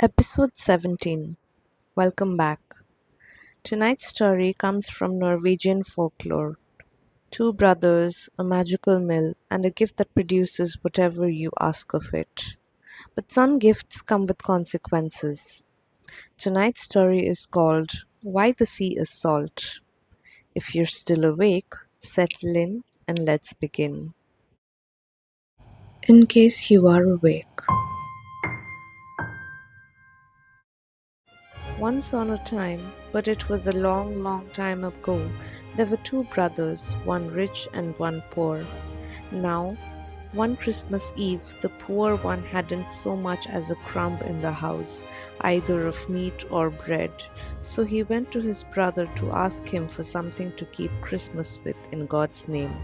Episode 17. Welcome back. Tonight's story comes from Norwegian Folklore. Two brothers, a magical mill, and a gift that produces whatever you ask of it. But some gifts come with consequences. Tonight's story is called Why the Sea is Salt. If you're still awake, settle in and let's begin. In case you are awake. Once on a time, but it was a long, long time ago, there were two brothers, one rich and one poor. Now, one Christmas Eve, the poor one hadn't so much as a crumb in the house, either of meat or bread, so he went to his brother to ask him for something to keep Christmas with in God's name.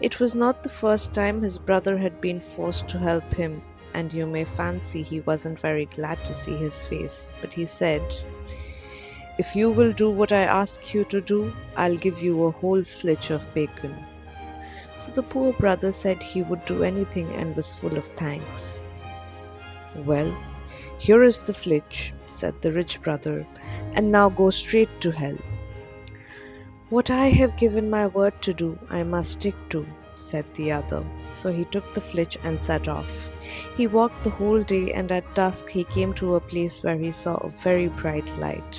It was not the first time his brother had been forced to help him, and you may fancy he wasn't very glad to see his face, but he said, "If you will do what I ask you to do, I'll give you a whole flitch of bacon." So the poor brother said he would do anything and was full of thanks. "Well, here is the flitch," said the rich brother, "and now go straight to hell." "What I have given my word to do, I must stick to," said the other. So he took the flitch and set off. He walked the whole day, and at dusk he came to a place where he saw a very bright light.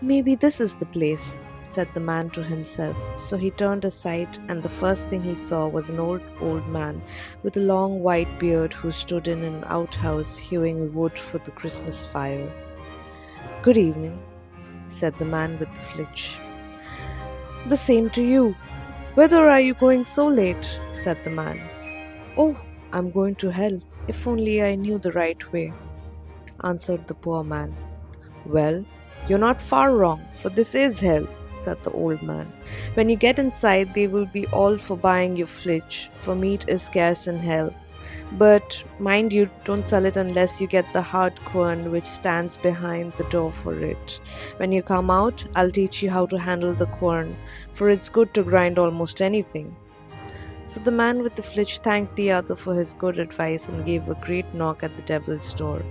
"Maybe this is the place," said the man to himself. So he turned aside, and the first thing he saw was an old man with a long white beard who stood in an outhouse hewing wood for the Christmas fire. "Good evening," said the man with the flitch. "The same to you. Whither are you going so late?" said the man. "Oh, I'm going to hell. If only I knew the right way," answered the poor man. "Well, you're not far wrong, for this is hell," said the old man. "When you get inside, they will be all for buying your flitch, for meat is scarce in hell. But mind you, don't sell it unless you get the hard quern which stands behind the door for it. When you come out, I'll teach you how to handle the quern, for it's good to grind almost anything." So the man with the flitch thanked the other for his good advice and gave a great knock at the devil's door.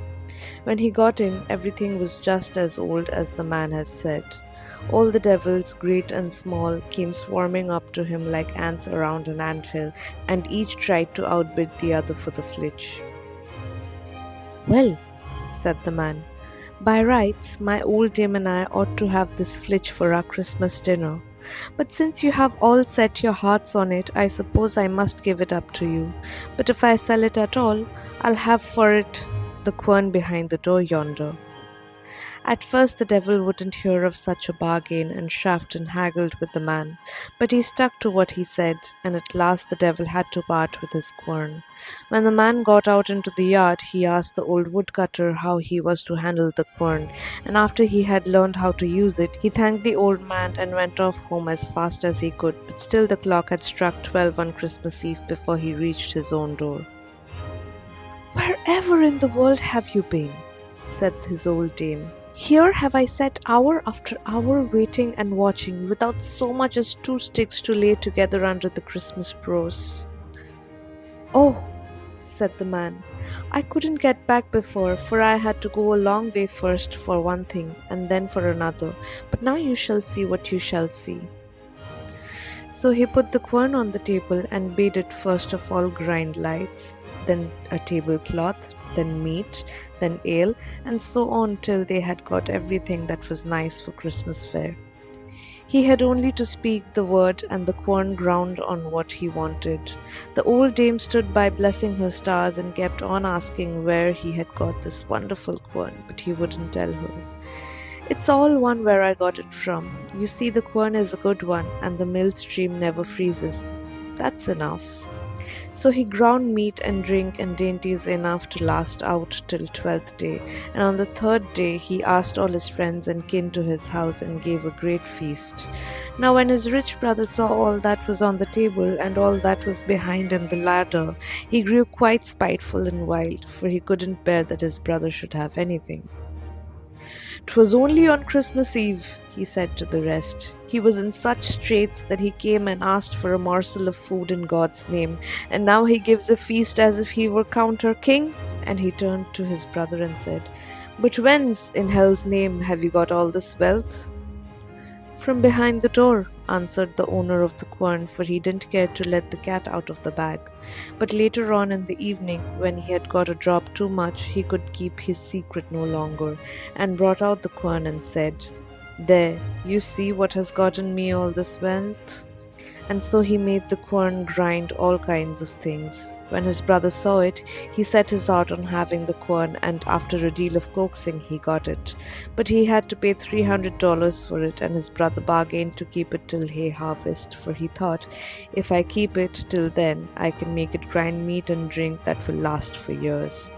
When he got in, everything was just as old as the man had said. All the devils, great and small, came swarming up to him like ants around an anthill, and each tried to outbid the other for the flitch. "Well," said the man, "by rights, my old dame and I ought to have this flitch for our Christmas dinner. But since you have all set your hearts on it, I suppose I must give it up to you. But if I sell it at all, I'll have for it the quern behind the door yonder." At first the devil wouldn't hear of such a bargain and chaffed and haggled with the man, but he stuck to what he said, and at last the devil had to part with his quern. When the man got out into the yard, he asked the old woodcutter how he was to handle the quern, and after he had learned how to use it, he thanked the old man and went off home as fast as he could, but still the clock had struck 12 on Christmas Eve before he reached his own door. "Wherever in the world have you been?" said his old dame. "Here have I sat hour after hour waiting and watching, without so much as 2 sticks to lay together under the Christmas brose." "Oh," said the man, "I couldn't get back before, for I had to go a long way first for one thing, and then for another. But now you shall see what you shall see." So he put the quern on the table and bade it first of all grind lights, then a tablecloth, then meat, then ale, and so on till they had got everything that was nice for Christmas fare. He had only to speak the word, and the quern ground on what he wanted. The old dame stood by blessing her stars and kept on asking where he had got this wonderful quern, but he wouldn't tell her. "It's all one where I got it from. You see, the quern is a good one, and the mill stream never freezes. That's enough." So he ground meat and drink and dainties enough to last out till 12th day, and on the 3rd day he asked all his friends and kin to his house and gave a great feast. Now when his rich brother saw all that was on the table and all that was behind in the larder, he grew quite spiteful and wild, for he couldn't bear that his brother should have anything. "'Twas only on Christmas Eve," he said to the rest. "He was in such straits that he came and asked for a morsel of food in God's name, and now he gives a feast as if he were counter king, and he turned to his brother and said, "But whence, in hell's name, have you got all this wealth?" "From behind the door," answered the owner of the quern, for he didn't care to let the cat out of the bag. But later on in the evening, when he had got a drop too much, he could keep his secret no longer, and brought out the quern and said, "There, you see what has gotten me all this wealth." And so he made the quern grind all kinds of things. When his brother saw it, he set his heart on having the quern, and after a deal of coaxing, he got it. But he had to pay $300 for it, and his brother bargained to keep it till hay harvest, for he thought, "If I keep it till then, I can make it grind meat and drink that will last for years."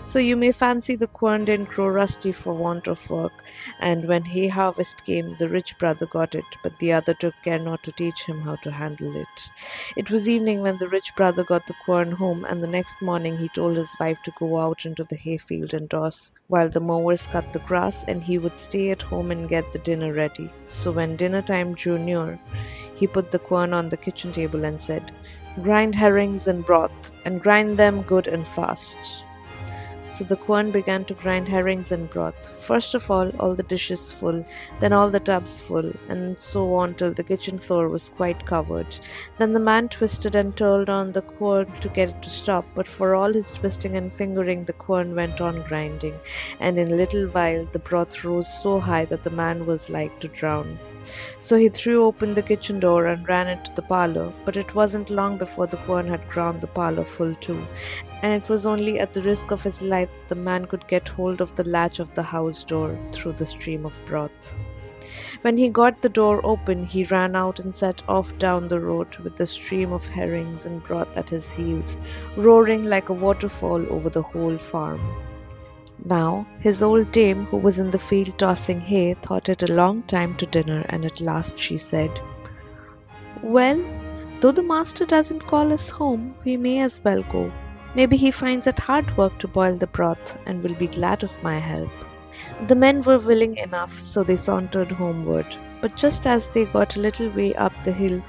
So you may fancy the quern didn't grow rusty for want of work, and when hay harvest came, the rich brother got it, but the other took care not to teach him how to handle it. It was evening when the rich brother got the quern home, and the next morning he told his wife to go out into the hayfield and toss while the mowers cut the grass, and he would stay at home and get the dinner ready. So when dinner time drew near, he put the quern on the kitchen table and said, "Grind herrings and broth, and grind them good and fast." So the quern began to grind herrings and broth. First of all the dishes full, then all the tubs full, and so on till the kitchen floor was quite covered. Then the man twisted and twirled on the quern to get it to stop, but for all his twisting and fingering, the quern went on grinding, and in a little while the broth rose so high that the man was like to drown. So he threw open the kitchen door and ran into the parlor, but it wasn't long before the quern had ground the parlor full too, and it was only at the risk of his life that the man could get hold of the latch of the house door through the stream of broth. When he got the door open, he ran out and set off down the road with the stream of herrings and broth at his heels, roaring like a waterfall over the whole farm. Now, his old dame, who was in the field tossing hay, thought it a long time to dinner, and at last she said, "Well, though the master doesn't call us home, we may as well go. Maybe he finds it hard work to boil the broth, and will be glad of my help." The men were willing enough, so they sauntered homeward. But just as they got a little way up the hill,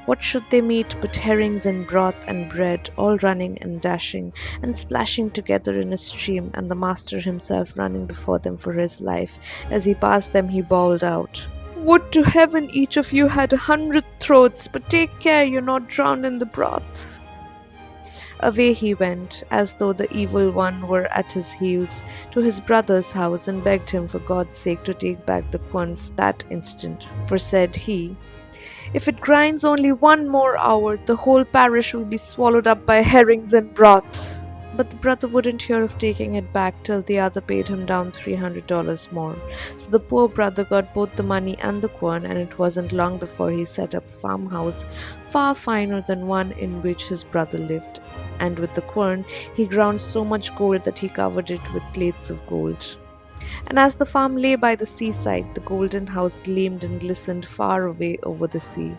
what should they meet but herrings and broth and bread, all running and dashing and splashing together in a stream, and the master himself running before them for his life. As he passed them, he bawled out, "Would to heaven each of you had 100 throats, but take care you're not drowned in the broth." Away he went, as though the evil one were at his heels, to his brother's house, and begged him for God's sake to take back the quern that instant. For said he, "If it grinds only one more hour, the whole parish will be swallowed up by herrings and broth." But the brother wouldn't hear of taking it back till the other paid him down $300 more. So the poor brother got both the money and the quern, and it wasn't long before he set up a farmhouse far finer than one in which his brother lived. And with the quern he ground so much gold that he covered it with plates of gold. And as the farm lay by the seaside, the golden house gleamed and glistened far away over the sea.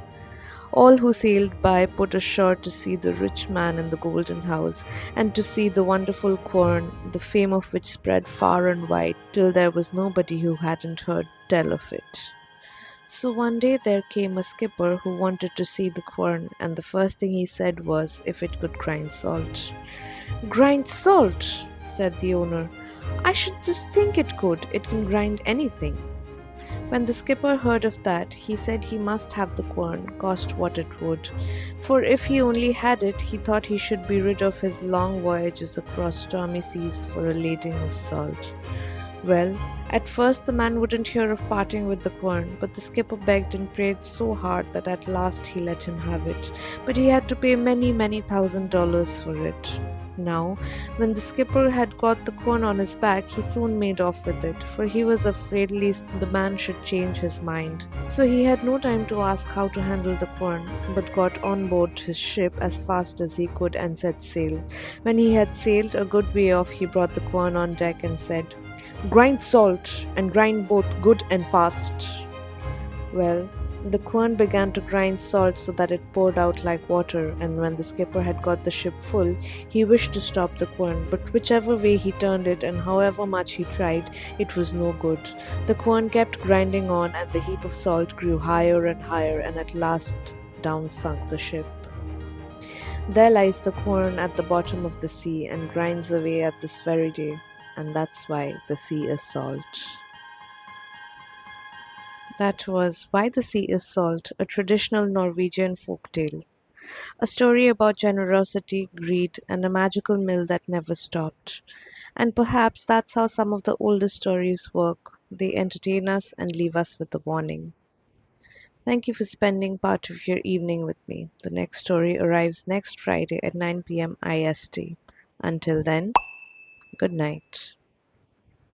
All who sailed by put ashore to see the rich man in the golden house, and to see the wonderful quern, the fame of which spread far and wide, till there was nobody who hadn't heard tell of it. So one day there came a skipper who wanted to see the quern, and the first thing he said was if it could grind salt. "Grind salt?" said the owner. "I should just think it could. It can grind anything." When the skipper heard of that, he said he must have the quern, cost what it would, for if he only had it, he thought he should be rid of his long voyages across stormy seas for a lading of salt. Well, at first the man wouldn't hear of parting with the quern, but the skipper begged and prayed so hard that at last he let him have it, but he had to pay many $1,000s for it. Now, when the skipper had got the quern on his back, he soon made off with it, for he was afraid lest the man should change his mind. So he had no time to ask how to handle the quern, but got on board his ship as fast as he could and set sail. When he had sailed a good way off, he brought the quern on deck and said, "Grind salt, and grind both good and fast." Well, the quern began to grind salt so that it poured out like water, and when the skipper had got the ship full, he wished to stop the quern, but whichever way he turned it and however much he tried, it was no good. The quern kept grinding on, and the heap of salt grew higher and higher, and at last down sunk the ship. There lies the corn at the bottom of the sea and grinds away at this very day, and that's why the sea is salt. That was Why the Sea is Salt, a traditional Norwegian folktale. A story about generosity, greed, and a magical mill that never stopped. And perhaps that's how some of the oldest stories work. They entertain us and leave us with a warning. Thank you for spending part of your evening with me. The next story arrives next Friday at 9 p.m. IST. Until then, good night.